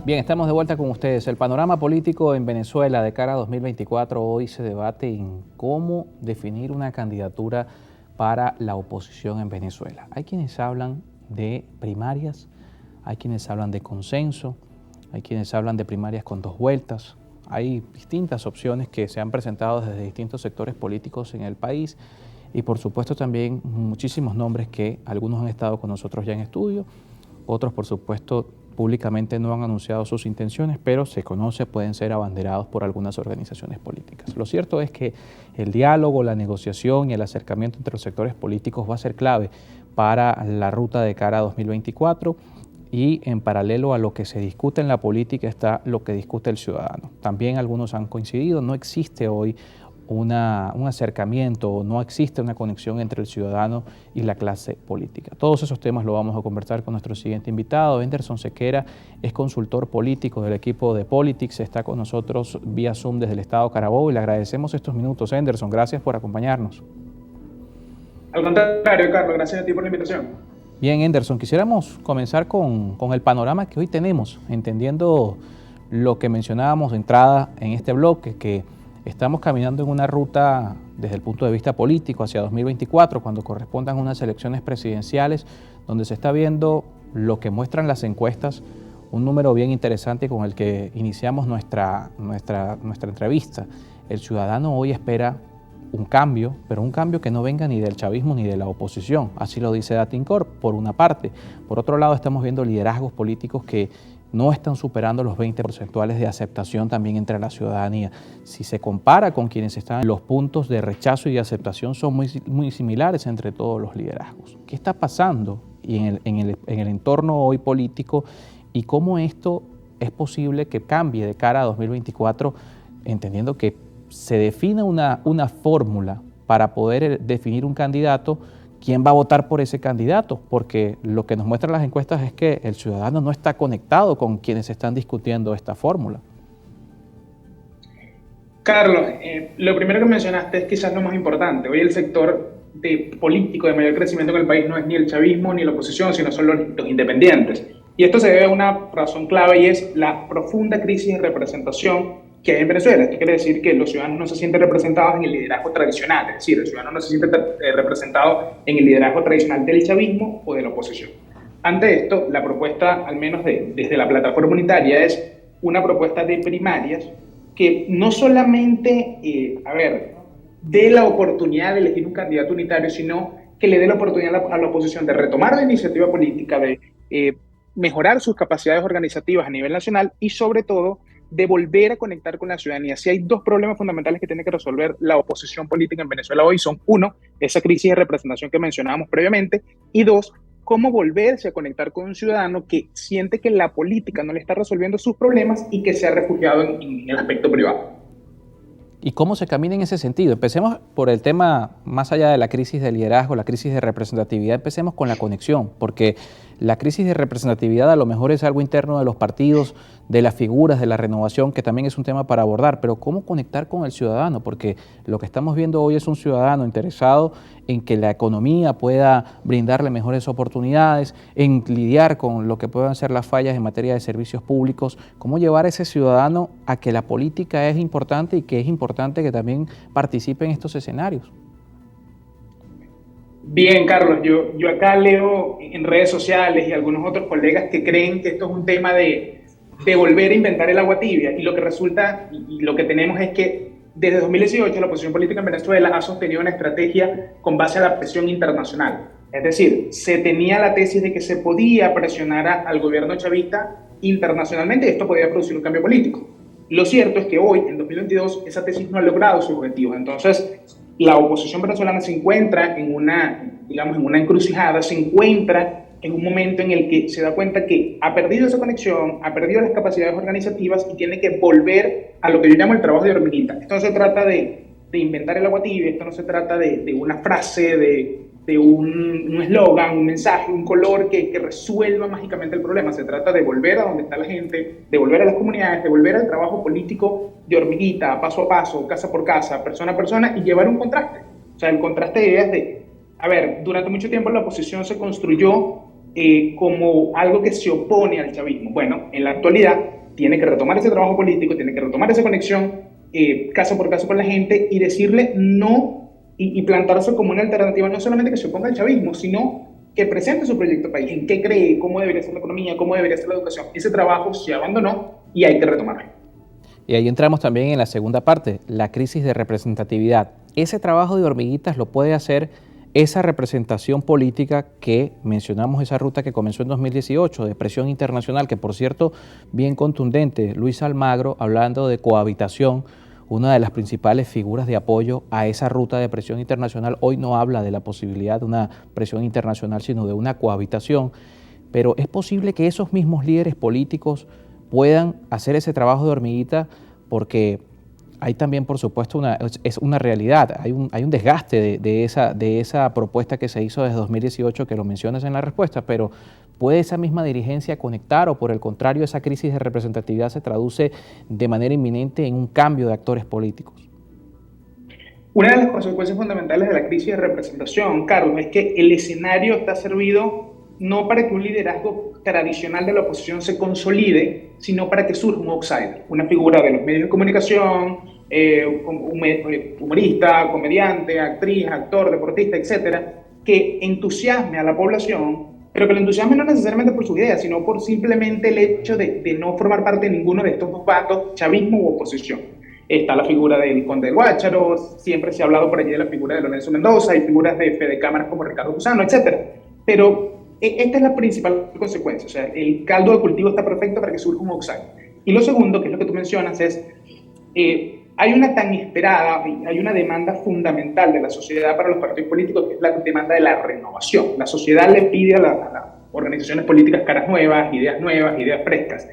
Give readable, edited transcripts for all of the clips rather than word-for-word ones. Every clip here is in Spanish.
Bien, estamos de vuelta con ustedes. El panorama político en Venezuela de cara a 2024, hoy se debate en cómo definir una candidatura para la oposición en Venezuela. Hay quienes hablan de primarias, hay quienes hablan de consenso, hay quienes hablan de primarias con 2 vueltas. Hay distintas opciones que se han presentado desde distintos sectores políticos en el país y por supuesto también muchísimos nombres que algunos han estado con nosotros ya en estudio, otros por supuesto públicamente no han anunciado sus intenciones, pero se conoce, pueden ser abanderados por algunas organizaciones políticas. Lo cierto es que el diálogo, la negociación y el acercamiento entre los sectores políticos va a ser clave para la ruta de cara a 2024 y en paralelo a lo que se discute en la política está lo que discute el ciudadano. También algunos han coincidido, no existe hoy un acercamiento, no existe una conexión entre el ciudadano y la clase política. Todos esos temas lo vamos a conversar con nuestro siguiente invitado. Henderson Sequera es consultor político del equipo de Politics, está con nosotros vía Zoom desde el estado Carabobo y le agradecemos estos minutos. Henderson, gracias por acompañarnos. Al contrario, Carlos, gracias a ti por la invitación. Bien, Henderson, quisiéramos comenzar con el panorama que hoy tenemos, entendiendo lo que mencionábamos de entrada en este bloque, que estamos caminando en una ruta desde el punto de vista político hacia 2024, cuando correspondan unas elecciones presidenciales, donde se está viendo lo que muestran las encuestas, un número bien interesante con el que iniciamos nuestra entrevista. El ciudadano hoy espera un cambio, pero un cambio que no venga ni del chavismo ni de la oposición, así lo dice Datincorp, por una parte. Por otro lado, estamos viendo liderazgos políticos que no están superando los 20 porcentuales de aceptación también entre la ciudadanía. Si se compara con quienes están, los puntos de rechazo y de aceptación son muy similares entre todos los liderazgos. ¿Qué está pasando en el entorno hoy político y cómo esto es posible que cambie de cara a 2024, entendiendo que se defina una fórmula para poder definir un candidato? ¿Quién va a votar por ese candidato? Porque lo que nos muestran las encuestas es que el ciudadano no está conectado con quienes están discutiendo esta fórmula. Carlos, lo primero que mencionaste es quizás lo más importante. Hoy el sector político de mayor crecimiento en el país no es ni el chavismo ni la oposición, sino son los independientes. Y esto se debe a una razón clave y es la profunda crisis de representación que hay en Venezuela. Esto quiere decir que los ciudadanos no se sienten representados en el liderazgo tradicional, es decir, el ciudadano no se siente representado en el liderazgo tradicional del chavismo o de la oposición. Ante esto, la propuesta, al menos desde la plataforma unitaria, es una propuesta de primarias que no solamente, dé la oportunidad de elegir un candidato unitario, sino que le dé la oportunidad a la oposición de retomar la iniciativa política, de mejorar sus capacidades organizativas a nivel nacional y, sobre todo, de volver a conectar con la ciudadanía. Si hay 2 problemas fundamentales que tiene que resolver la oposición política en Venezuela hoy, son 1, esa crisis de representación que mencionábamos previamente, y 2, cómo volverse a conectar con un ciudadano que siente que la política no le está resolviendo sus problemas y que se ha refugiado en el aspecto privado. ¿Y cómo se camina en ese sentido? Empecemos por el tema, más allá de la crisis de liderazgo, la crisis de representatividad, empecemos con la conexión, porque la crisis de representatividad a lo mejor es algo interno de los partidos, de las figuras, de la renovación, que también es un tema para abordar, pero ¿cómo conectar con el ciudadano? Porque lo que estamos viendo hoy es un ciudadano interesado en que la economía pueda brindarle mejores oportunidades, en lidiar con lo que puedan ser las fallas en materia de servicios públicos. ¿Cómo llevar a ese ciudadano a que la política es importante y que es importante que también participe en estos escenarios? Bien, Carlos, yo acá leo en redes sociales y algunos otros colegas que creen que esto es un tema de volver a inventar el agua tibia, y lo que resulta y lo que tenemos es que desde 2018 la oposición política en Venezuela ha sostenido una estrategia con base a la presión internacional. Es decir, se tenía la tesis de que se podía presionar al gobierno chavista internacionalmente y esto podía producir un cambio político. Lo cierto es que hoy, en 2022, esa tesis no ha logrado sus objetivos. Entonces, la oposición venezolana se encuentra en una encrucijada, se encuentra en un momento en el que se da cuenta que ha perdido esa conexión, ha perdido las capacidades organizativas y tiene que volver a lo que yo llamo el trabajo de hormiguita. Esto no se trata de inventar el agua tibia, esto no se trata de una frase, de un eslogan, un mensaje, un color que resuelva mágicamente el problema. Se trata de volver a donde está la gente, de volver a las comunidades, de volver al trabajo político de hormiguita, paso a paso, casa por casa, persona a persona, y llevar un contraste. O sea, el contraste de ideas durante mucho tiempo la oposición se construyó como algo que se opone al chavismo. Bueno, en la actualidad tiene que retomar ese trabajo político, tiene que retomar esa conexión caso por caso con la gente y decirle no y plantarse como una alternativa, no solamente que se oponga al chavismo, sino que presente su proyecto país, en qué cree, cómo debería ser la economía, cómo debería ser la educación. Ese trabajo se abandonó y hay que retomarlo. Y ahí entramos también en la segunda parte, la crisis de representatividad. Ese trabajo de hormiguitas lo puede hacer esa representación política que mencionamos, esa ruta que comenzó en 2018 de presión internacional, que por cierto, bien contundente, Luis Almagro, hablando de cohabitación, una de las principales figuras de apoyo a esa ruta de presión internacional, hoy no habla de la posibilidad de una presión internacional, sino de una cohabitación, pero es posible que esos mismos líderes políticos puedan hacer ese trabajo de hormiguita, porque hay también, por supuesto, es una realidad, hay un desgaste de esa propuesta que se hizo desde 2018, que lo mencionas en la respuesta, pero ¿puede esa misma dirigencia conectar o por el contrario esa crisis de representatividad se traduce de manera inminente en un cambio de actores políticos? Una de las consecuencias fundamentales de la crisis de representación, Carlos, es que el escenario está servido no para que un liderazgo tradicional de la oposición se consolide, sino para que surja un outsider, una figura de los medios de comunicación, humorista, comediante, actriz, actor, deportista, etcétera, que entusiasme a la población, pero que lo entusiasme no necesariamente por sus ideas, sino por simplemente el hecho de no formar parte de ninguno de estos dos bandos, chavismo u oposición. Está la figura del Conde del Guácharo, siempre se ha hablado por allí de la figura de Lorenzo Mendoza, hay figuras de Fede Cámaras como Ricardo Gusano, etcétera. Pero esta es la principal consecuencia, o sea, el caldo de cultivo está perfecto para que surja un outsider. Y lo segundo, que es lo que tú mencionas, es hay una tan esperada, hay una demanda fundamental de la sociedad para los partidos políticos, que es la demanda de la renovación. La sociedad le pide a las organizaciones políticas caras nuevas, ideas frescas.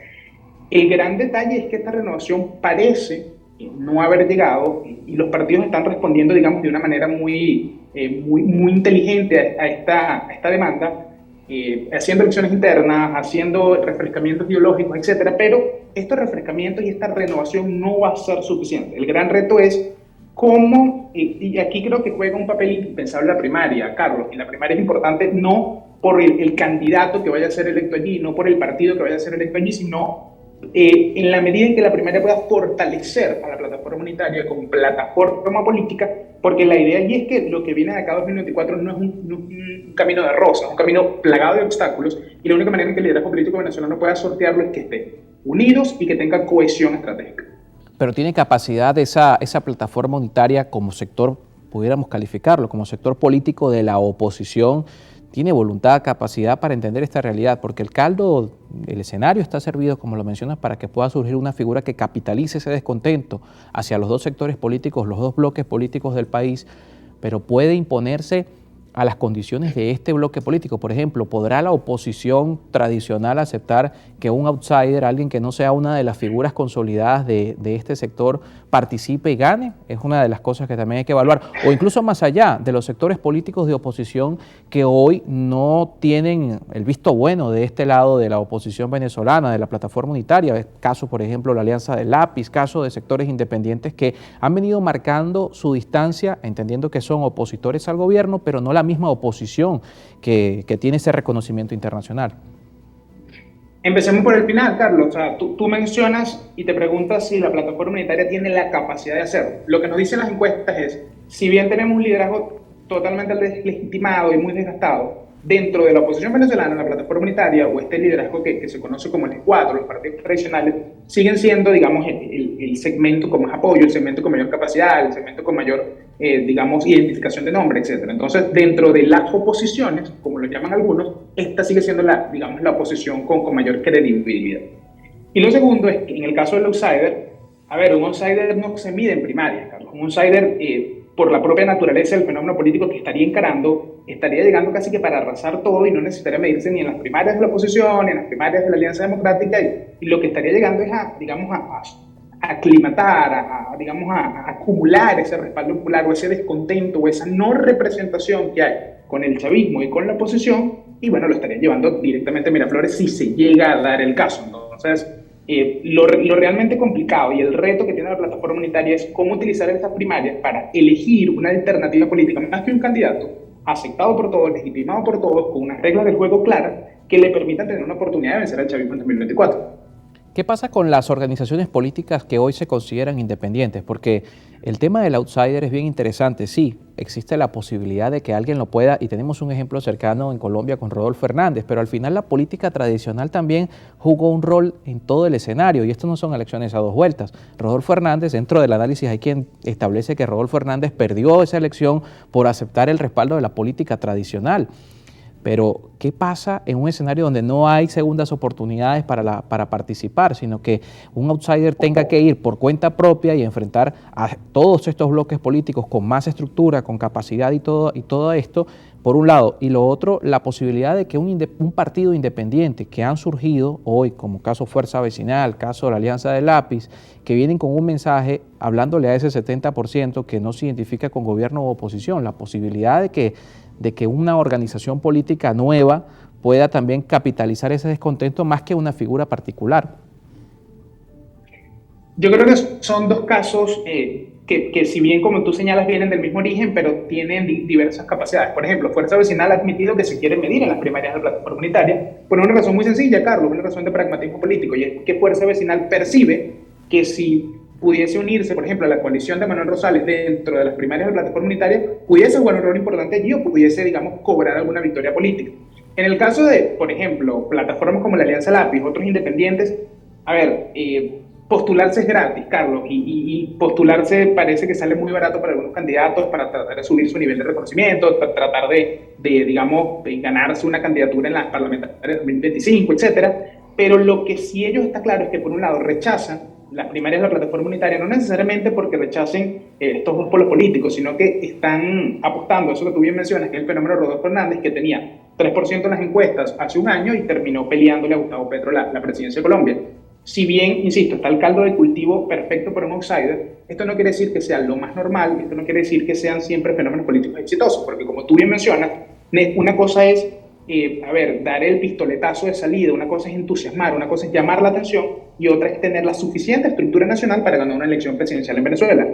El gran detalle es que esta renovación parece no haber llegado y los partidos están respondiendo, digamos, de una manera muy inteligente a esta demanda, haciendo elecciones internas, haciendo refrescamientos ideológicos, etcétera, pero estos refrescamientos y esta renovación no va a ser suficiente. El gran reto es cómo, y aquí creo que juega un papel indispensable la primaria, Carlos, y la primaria es importante no por el candidato que vaya a ser electo allí, no por el partido que vaya a ser electo allí, sino en la medida en que la primaria pueda fortalecer a la plataforma unitaria como plataforma política, porque la idea allí es que lo que viene de acá a 2024 no es un camino de rosas, es un camino plagado de obstáculos, y la única manera en que el liderazgo político venezolano pueda sortearlo es que estén unidos y que tenga cohesión estratégica. Pero tiene capacidad esa plataforma unitaria como sector, pudiéramos calificarlo, como sector político de la oposición, tiene voluntad, capacidad para entender esta realidad, porque el escenario está servido, como lo mencionas, para que pueda surgir una figura que capitalice ese descontento hacia los dos sectores políticos, los dos bloques políticos del país, pero puede imponerse a las condiciones de este bloque político. Por ejemplo, ¿podrá la oposición tradicional aceptar que un outsider, alguien que no sea una de las figuras consolidadas de este sector, participe y gane? Es una de las cosas que también hay que evaluar. O incluso más allá de los sectores políticos de oposición que hoy no tienen el visto bueno de este lado de la oposición venezolana, de la plataforma unitaria. Es caso, por ejemplo, la Alianza del Lápiz, caso de sectores independientes que han venido marcando su distancia, entendiendo que son opositores al gobierno, pero no la misma oposición que tiene ese reconocimiento internacional. Empecemos por el final, Carlos. O sea, tú mencionas y te preguntas si la plataforma unitaria tiene la capacidad de hacerlo. Lo que nos dicen las encuestas es, si bien tenemos un liderazgo totalmente deslegitimado y muy desgastado, dentro de la oposición venezolana, la plataforma unitaria o este liderazgo que se conoce como el G4, los partidos tradicionales, siguen siendo, digamos, el segmento con más apoyo, el segmento con mayor capacidad, el segmento con mayor, digamos, identificación de nombre, etc. Entonces, dentro de las oposiciones, como lo llaman algunos, esta sigue siendo digamos, la oposición con mayor credibilidad. Y lo segundo es que en el caso del outsider, a ver, un outsider no se mide en primaria, Carlos. Un outsider, por la propia naturaleza del fenómeno político que estaría encarando, estaría llegando casi que para arrasar todo y no necesitaría medirse ni en las primarias de la oposición, ni en las primarias de la Alianza Democrática, y lo que estaría llegando es digamos, a aclimatar, digamos, a acumular ese respaldo popular o ese descontento o esa no representación que hay con el chavismo y con la oposición, y bueno, lo estaría llevando directamente a Miraflores si se llega a dar el caso. Entonces, lo realmente complicado y el reto que tiene la plataforma unitaria es cómo utilizar estas primarias para elegir una alternativa política, más que un candidato aceptado por todos, legitimado por todos, con unas reglas del juego claras, que le permitan tener una oportunidad de vencer al chavismo en 2024. ¿Qué pasa con las organizaciones políticas que hoy se consideran independientes? Porque el tema del outsider es bien interesante. Sí, existe la posibilidad de que alguien lo pueda, y tenemos un ejemplo cercano en Colombia con Rodolfo Hernández, pero al final la política tradicional también jugó un rol en todo el escenario, y esto no son elecciones a dos vueltas. Rodolfo Hernández, dentro del análisis hay quien establece que Rodolfo Hernández perdió esa elección por aceptar el respaldo de la política tradicional. Pero, ¿qué pasa en un escenario donde no hay segundas oportunidades para participar, sino que un outsider tenga que ir por cuenta propia y enfrentar a todos estos bloques políticos con más estructura, con capacidad y todo esto, por un lado? Y lo otro, la posibilidad de que un partido independiente que han surgido hoy, como caso Fuerza Vecinal, caso de la Alianza del Lápiz, que vienen con un mensaje hablándole a ese 70% que no se identifica con gobierno o oposición, la posibilidad de que una organización política nueva pueda también capitalizar ese descontento más que una figura particular. Yo creo que son dos casos que si bien como tú señalas vienen del mismo origen, pero tienen diversas capacidades. Por ejemplo, Fuerza Vecinal ha admitido que se quiere medir en las primarias de la plataforma unitaria por una razón muy sencilla, Carlos, una razón de pragmatismo político, y es que Fuerza Vecinal percibe que si pudiese unirse, por ejemplo, a la coalición de Manuel Rosales dentro de las primarias de la plataforma unitaria, pudiese jugar un rol importante allí o pudiese, digamos, cobrar alguna victoria política. En el caso de, por ejemplo, plataformas como la Alianza Lápiz, otros independientes, a ver, postularse es gratis, Carlos, y postularse parece que sale muy barato para algunos candidatos para tratar de subir su nivel de reconocimiento, tratar digamos, de ganarse una candidatura en las parlamentarias de 2025, etcétera. Pero lo que sí ellos está claro es que, por un lado, rechazan las primarias de la plataforma unitaria, no necesariamente porque rechacen estos dos polos políticos, sino que están apostando a eso que tú bien mencionas, que es el fenómeno de Rodolfo Hernández, que tenía 3% en las encuestas hace un año y terminó peleándole a Gustavo Petro la presidencia de Colombia. Si bien, insisto, está el caldo de cultivo perfecto para un outsider, esto no quiere decir que sea lo más normal, esto no quiere decir que sean siempre fenómenos políticos exitosos, porque como tú bien mencionas, una cosa es dar el pistoletazo de salida, una cosa es entusiasmar, una cosa es llamar la atención y otra es tener la suficiente estructura nacional para ganar una elección presidencial en Venezuela.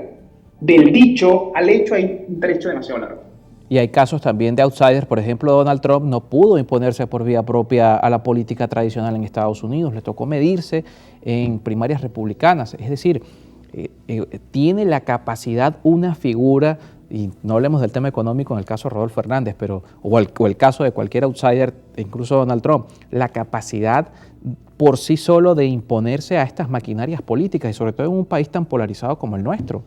Del dicho al hecho hay un trecho demasiado largo. Y hay casos también de outsiders, por ejemplo, Donald Trump no pudo imponerse por vía propia a la política tradicional en Estados Unidos, le tocó medirse en primarias republicanas, es decir, tiene la capacidad una figura, y no hablemos del tema económico en el caso de Rodolfo Hernández, o el caso de cualquier outsider, incluso Donald Trump, la capacidad por sí solo de imponerse a estas maquinarias políticas y sobre todo en un país tan polarizado como el nuestro.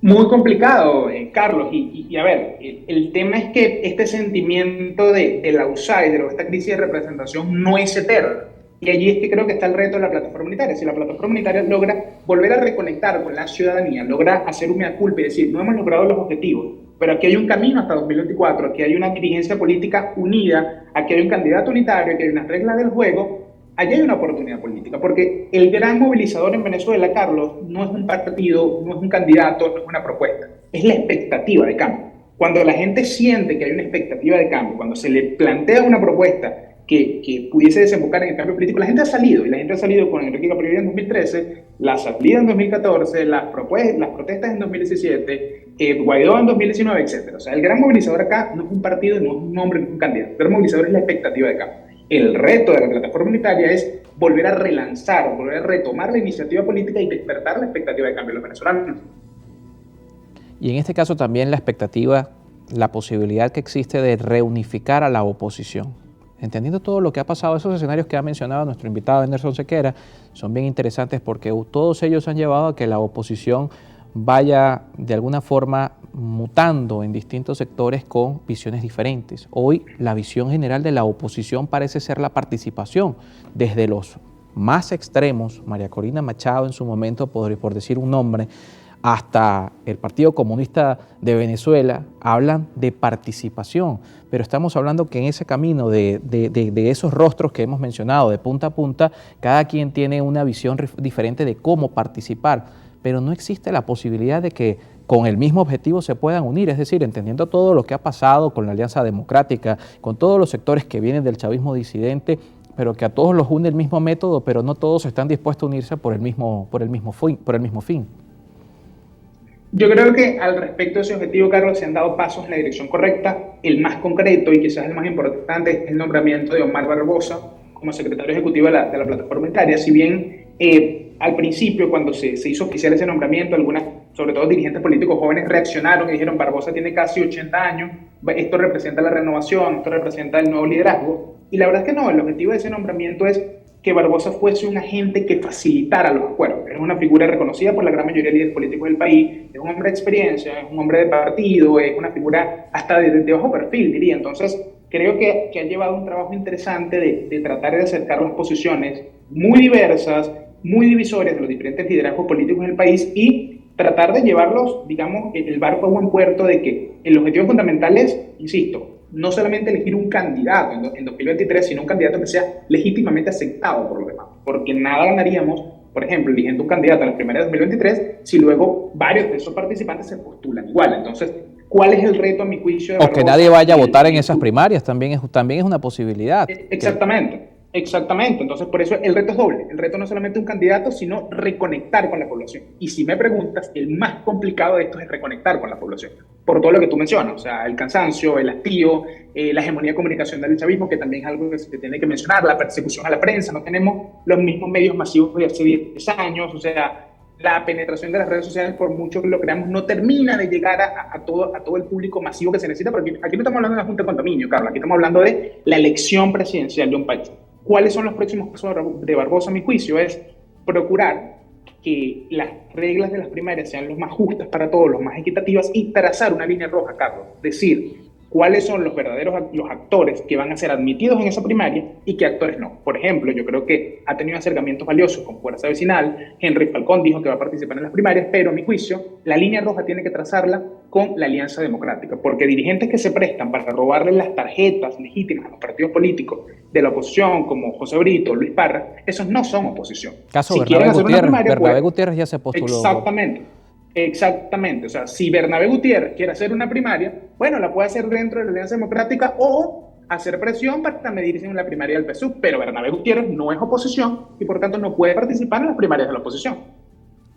Muy complicado, Carlos, y a ver, el tema es que este sentimiento del outsider o esta crisis de representación no es eterna. Y allí es que creo que está el reto de la plataforma unitaria. Si la plataforma unitaria logra volver a reconectar con la ciudadanía, logra hacer un mea culpa y decir, no hemos logrado los objetivos, pero aquí hay un camino hasta 2024, aquí hay una dirigencia política unida, aquí hay un candidato unitario, aquí hay unas reglas del juego, allí hay una oportunidad política, porque el gran movilizador en Venezuela, Carlos, no es un partido, no es un candidato, no es una propuesta, es la expectativa de cambio. Cuando la gente siente que hay una expectativa de cambio, cuando se le plantea una propuesta que pudiese desembocar en el cambio político, la gente ha salido, y la gente ha salido con Enrique Capriles en 2013, la salida en 2014, las protestas en 2017, Guaidó en 2019, etc. O sea, el gran movilizador acá no es un partido, no es un hombre, no es un candidato. El gran movilizador es la expectativa de cambio. El reto de la plataforma unitaria es volver a relanzar, volver a retomar la iniciativa política y despertar la expectativa de cambio de los venezolanos. Y en este caso también la expectativa, la posibilidad que existe de reunificar a la oposición. Entendiendo todo lo que ha pasado, esos escenarios que ha mencionado nuestro invitado Anderson Sequera son bien interesantes porque todos ellos han llevado a que la oposición vaya de alguna forma mutando en distintos sectores con visiones diferentes. Hoy la visión general de la oposición parece ser la participación desde los más extremos, María Corina Machado en su momento, por decir un nombre, hasta el Partido Comunista de Venezuela, hablan de participación, pero estamos hablando que en ese camino de esos rostros que hemos mencionado, de punta a punta, cada quien tiene una visión diferente de cómo participar, pero no existe la posibilidad de que con el mismo objetivo se puedan unir, es decir, entendiendo todo lo que ha pasado con la Alianza Democrática, con todos los sectores que vienen del chavismo disidente, pero que a todos los une el mismo método, pero no todos están dispuestos a unirse por el mismo fin. Yo creo que al respecto de ese objetivo, Carlos, se han dado pasos en la dirección correcta. El más concreto y quizás el más importante es el nombramiento de Omar Barbosa como secretario ejecutivo de la plataforma unitaria. Si bien al principio, cuando se hizo oficial ese nombramiento, algunas, sobre todo dirigentes políticos jóvenes, reaccionaron y dijeron: Barbosa tiene casi 80 años, esto representa la renovación, esto representa el nuevo liderazgo. Y la verdad es que no, el objetivo de ese nombramiento es que Barbosa fuese un agente que facilitara los acuerdos. Es una figura reconocida por la gran mayoría de líderes políticos del país, es un hombre de experiencia, es un hombre de partido, es una figura hasta de bajo perfil, diría. Entonces, creo que ha llevado un trabajo interesante de tratar de acercar las posiciones muy diversas, muy divisorias de los diferentes liderazgos políticos del país y tratar de llevarlos, digamos, el barco a buen puerto, de que el objetivo fundamental es, insisto, no solamente elegir un candidato en 2023, sino un candidato que sea legítimamente aceptado por los demás. Porque nada ganaríamos, por ejemplo, eligiendo un candidato en las primarias de 2023, si luego varios de esos participantes se postulan igual. Entonces, ¿cuál es el reto, a mi juicio? O que nadie vaya a votar en esas primarias, también es una posibilidad. Exactamente. Exactamente, entonces por eso el reto es doble. El reto no es solamente un candidato, sino reconectar con la población. Y si me preguntas, el más complicado de esto es reconectar con la población, por todo lo que tú mencionas, o sea, el cansancio, el hastío, la hegemonía comunicacional del chavismo, que también es algo que se tiene que mencionar, la persecución a la prensa. No tenemos los mismos medios masivos de hace 10 años, o sea, la penetración de las redes sociales, por mucho que lo creamos, no termina de llegar a todo el público masivo que se necesita, porque aquí no estamos hablando de la Junta de Condominio, Carlos, aquí estamos hablando de la elección presidencial de un país. ¿Cuáles son los próximos pasos de Barbosa, a mi juicio? Es procurar que las reglas de las primarias sean los más justas para todos, los más equitativas, y trazar una línea roja, Carlos. Decir cuáles son los verdaderos los actores que van a ser admitidos en esa primaria y qué actores no. Por ejemplo, yo creo que ha tenido acercamientos valiosos con Fuerza Vecinal. Henry Falcón dijo que va a participar en las primarias, pero a mi juicio la línea roja tiene que trazarla con la Alianza Democrática, porque dirigentes que se prestan para robarle las tarjetas legítimas a los partidos políticos de la oposición, como José Brito, Luis Parra, esos no son oposición. Caso si Bernabé Gutiérrez, Bernabé Gutiérrez ya se postuló. Exactamente, o sea, si Bernabé Gutiérrez quiere hacer una primaria, bueno, la puede hacer dentro de la Alianza Democrática o hacer presión para medirse en la primaria del PSUV, pero Bernabé Gutiérrez no es oposición y por tanto no puede participar en las primarias de la oposición.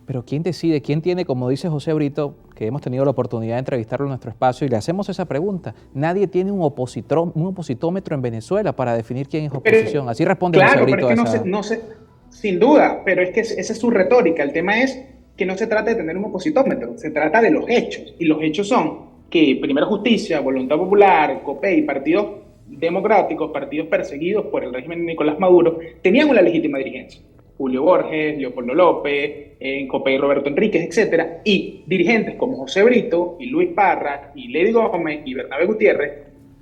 Pero ¿quién decide? ¿Quién tiene, como dice José Brito, que hemos tenido la oportunidad de entrevistarlo en nuestro espacio y le hacemos esa pregunta? Nadie tiene un opositómetro en Venezuela para definir quién es oposición. Así responde José Brito. Claro, pero es que no sé, sin duda, pero es que esa es su retórica. El tema es que no se trata de tener un opositómetro, se trata de los hechos. Y los hechos son que Primera Justicia, Voluntad Popular, COPEI, partidos democráticos, partidos perseguidos por el régimen de Nicolás Maduro, tenían una legítima dirigencia. Julio Borges, Leopoldo López, COPEI Roberto Enríquez, etcétera, y dirigentes como José Brito y Luis Parra y Lady Gómez y Bernabé Gutiérrez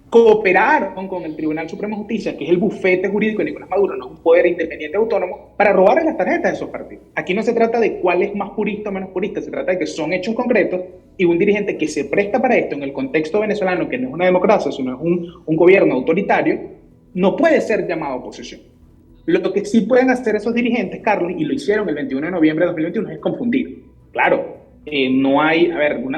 cooperaron con el Tribunal Supremo de Justicia, que es el bufete jurídico de Nicolás Maduro, no es un poder independiente autónomo, para robarle las tarjetas de esos partidos. Aquí no se trata de cuál es más purista o menos purista, se trata de que son hechos concretos y un dirigente que se presta para esto en el contexto venezolano, que no es una democracia, sino es un gobierno autoritario, no puede ser llamado oposición. Lo que sí pueden hacer esos dirigentes, Carlos, y lo hicieron el 21 de noviembre de 2021, es confundir. Claro, no hay,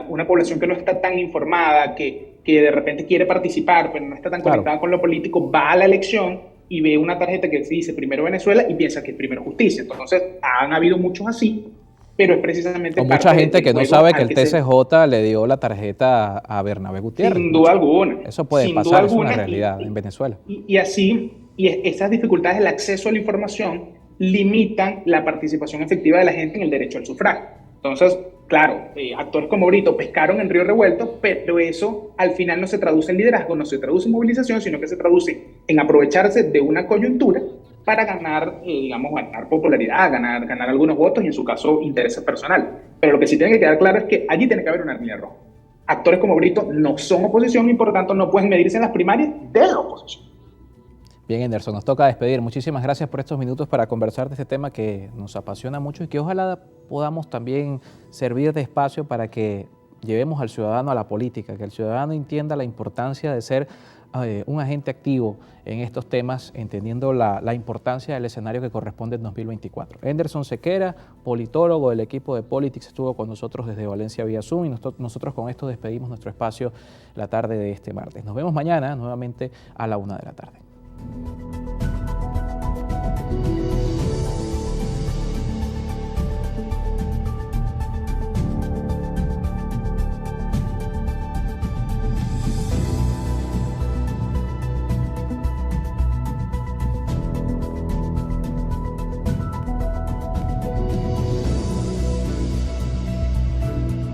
una población que no está tan informada, que de repente quiere participar, pero no está tan conectada con lo político, va a la elección y ve una tarjeta que dice primero Venezuela y piensa que es primero justicia. Entonces, han habido muchos así, pero es precisamente... O mucha gente que no sabe que el TCJ le dio la tarjeta a Bernabé Gutiérrez. Sin duda alguna. Eso puede pasar, es una realidad en Venezuela. Y esas dificultades del acceso a la información limitan la participación efectiva de la gente en el derecho al sufragio. Entonces, claro, actores como Brito pescaron en río revuelto, pero eso al final no se traduce en liderazgo, no se traduce en movilización, sino que se traduce en aprovecharse de una coyuntura para ganar, ganar popularidad, ganar algunos votos y en su caso intereses personales. Pero lo que sí tiene que quedar claro es que allí tiene que haber una línea roja. Actores como Brito no son oposición y por lo tanto no pueden medirse en las primarias de la oposición. Bien, Anderson, nos toca despedir. Muchísimas gracias por estos minutos para conversar de este tema que nos apasiona mucho y que ojalá podamos también servir de espacio para que llevemos al ciudadano a la política, que el ciudadano entienda la importancia de ser un agente activo en estos temas, entendiendo la importancia del escenario que corresponde en 2024. Anderson Sequera, politólogo del equipo de Politics, estuvo con nosotros desde Valencia vía Zoom y nosotros con esto despedimos nuestro espacio la tarde de este martes. Nos vemos mañana nuevamente a la 1 de la tarde.